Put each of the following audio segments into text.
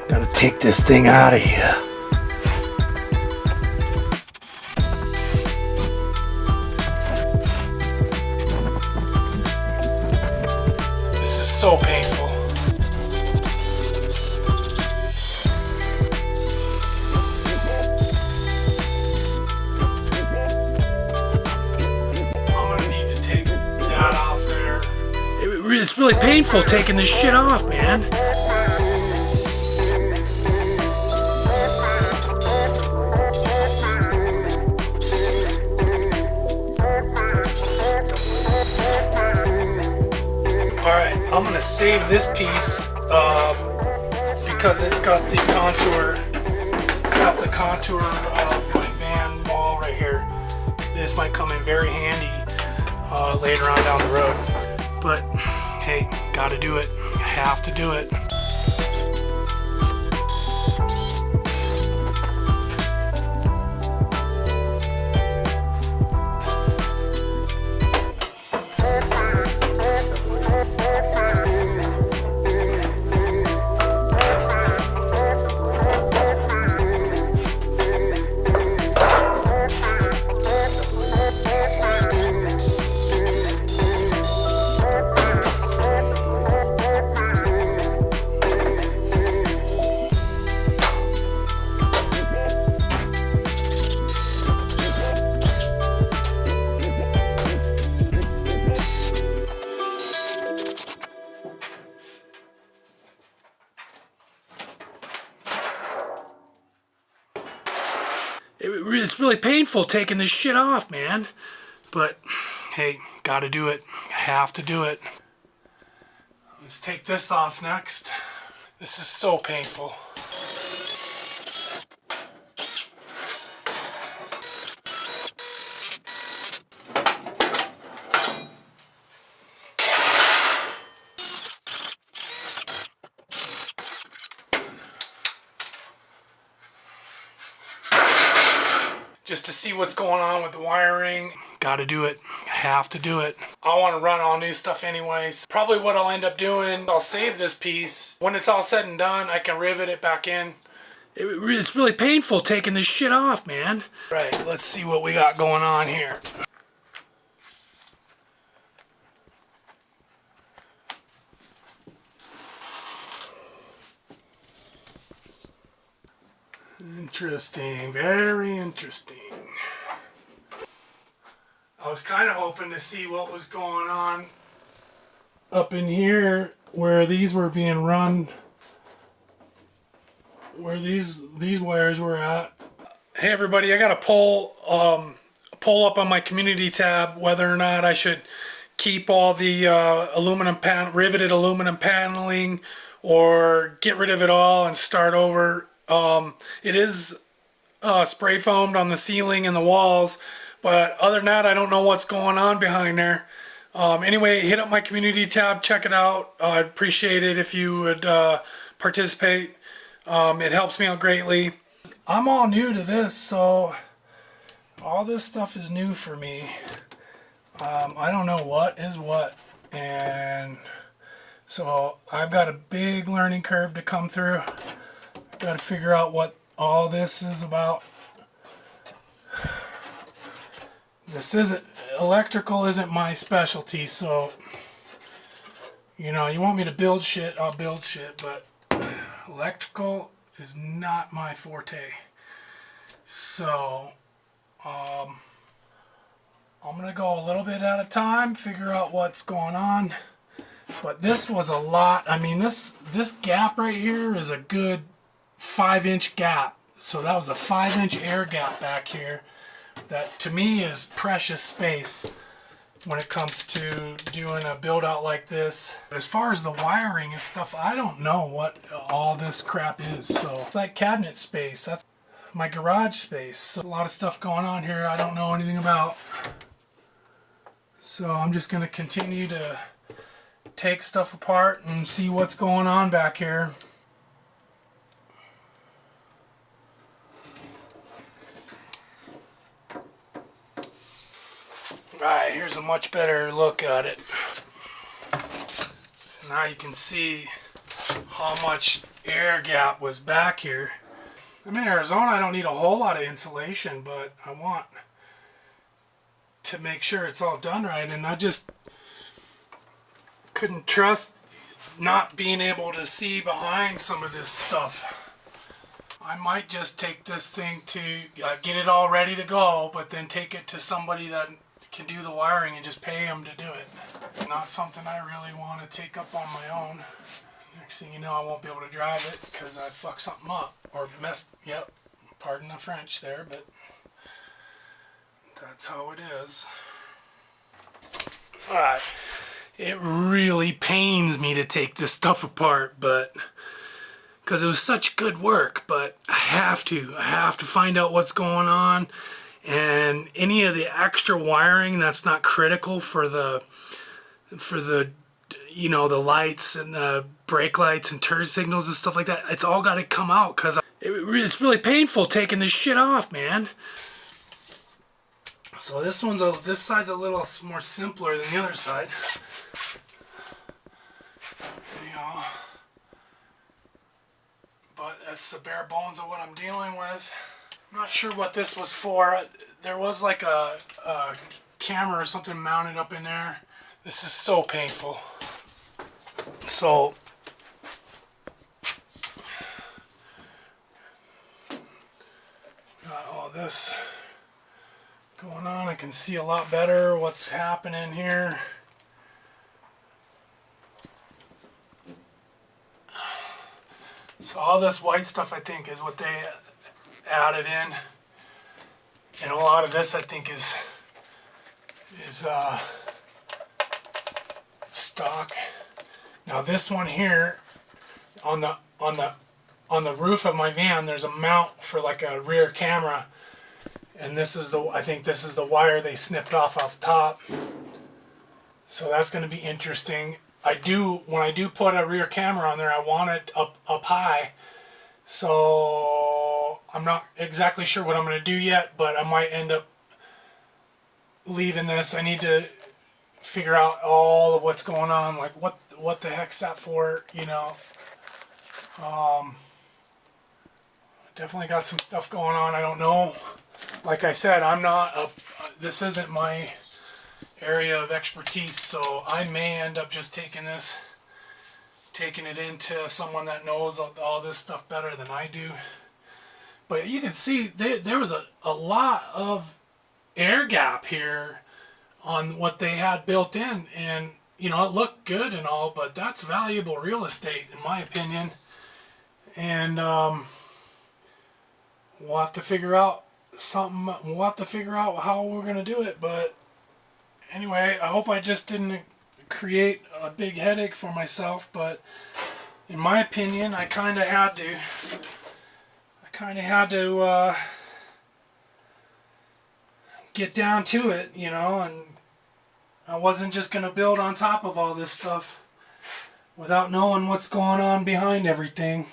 Gotta take this thing out of here. This is so painful. I'm gonna need to take that off there. It's really painful taking this shit off, man. Alright, I'm going to save this piece because it's got the contour. It's got the contour of my van wall right here. This might come in very handy later on down the road. But hey, gotta do it. Have to do it. It's really painful taking this shit off, man. But hey, gotta do it. Have to do it. Let's take this off next. This is so painful. Just to see what's going on with the wiring. Gotta do it. Have to do it. I want to run all new stuff anyways. Probably what I'll end up doing, I'll save this piece. When it's all said and done, I can rivet it back in. It's really painful taking this shit off, man. Right, let's see what we got going on here. Interesting, very interesting. I was kind of hoping to see what was going on up in here where these were being run, where these wires were at. Hey everybody, I got a poll up on my community tab whether or not I should keep all the riveted aluminum paneling or get rid of it all and start over. It is spray foamed on the ceiling and the walls, but other than that, I don't know what's going on behind there. Anyway, hit up my community tab, check it out. I'd appreciate it if you would participate. It helps me out greatly. I'm all new to this, so all this stuff is new for me. I don't know what is what, and so I've got a big learning curve to come through. Got to figure out what all this is about. Electrical isn't my specialty, so you know, you want me to build shit, I'll build shit, but electrical is not my forte. So I'm gonna go a little bit at a time, figure out what's going on. But this was a lot. I mean, this gap right here is a good 5-inch gap. So that was a 5-inch air gap back here. That to me is precious space when it comes to doing a build out like this. But as far as the wiring and stuff, I don't know what all this crap is. So it's like cabinet space. That's my garage space. So a lot of stuff going on here I don't know anything about. So I'm just going to continue to take stuff apart and see what's going on back here. Alright, here's a much better look at it. Now you can see how much air gap was back here. I'm in Arizona, I don't need a whole lot of insulation, but I want to make sure it's all done right, and I just couldn't trust not being able to see behind some of this stuff. I might just take this thing to get it all ready to go, but then take it to somebody that can do the wiring and just pay them to do it. Not something I really want to take up on my own. Next thing you know, I won't be able to drive it because I fucked something up or messed. Yep, pardon the French there, but that's how it is. It really pains me to take this stuff apart, but because it was such good work, but I have to find out what's going on, and any of the extra wiring that's not critical for the you know, the lights and the brake lights and turn signals and stuff like that, it's all got to come out because it's really painful taking this shit off, man. So this side's a little more simpler than the other side. You know, but that's the bare bones of what I'm dealing with. I'm not sure what this was for. There was like a camera or something mounted up in there. This is so painful. So got all this going on. I can see a lot better what's happening here. So all this white stuff, I think, is what they added in, and a lot of this, I think, is stock. Now this one here on the roof of my van, there's a mount for like a rear camera, and this is I think this is the wire they snipped off the top. So that's going to be interesting. When I do put a rear camera on there, I want it up high. So I'm not exactly sure what I'm going to do yet, but I might end up leaving this. I need to figure out all of what's going on, like what the heck's that for, you know. Definitely got some stuff going on. I don't know. Like I said, this isn't my area of expertise, so I may end up just taking it into someone that knows all this stuff better than I do. But you can see there was a lot of air gap here on what they had built in, and you know, it looked good and all, but that's valuable real estate in my opinion. And we'll have to figure out something. We'll have to figure out how we're gonna do it. But anyway, I hope I just didn't create a big headache for myself, but in my opinion, I kind of had to get down to it, you know, and I wasn't just going to build on top of all this stuff without knowing what's going on behind everything.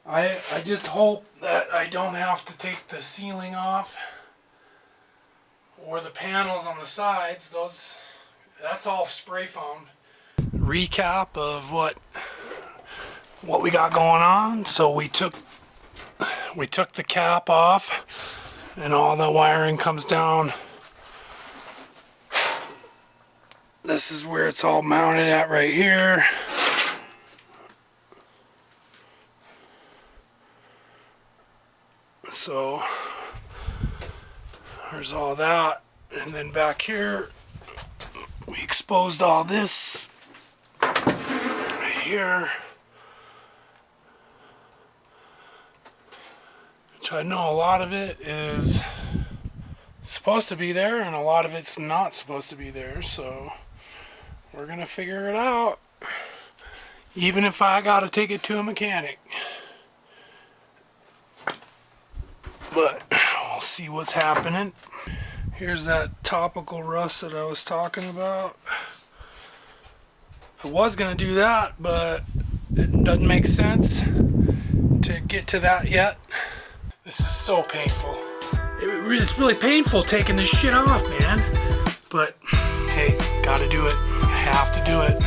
I just hope that I don't have to take the ceiling off or the panels on the sides. That's all spray foamed. Recap of what we got going on. So we took the cap off, and all the wiring comes down. This is where it's all mounted at right here. So there's all that, and then back here we exposed all this right here, which I know a lot of it is supposed to be there and a lot of it's not supposed to be there, so we're gonna figure it out, even if I gotta take it to a mechanic. But we'll see what's happening. Here's that topical rust that I was talking about. I was gonna do that, but it doesn't make sense to get to that yet. This is so painful. It's really painful taking this shit off, man. But hey, gotta do it. I have to do it.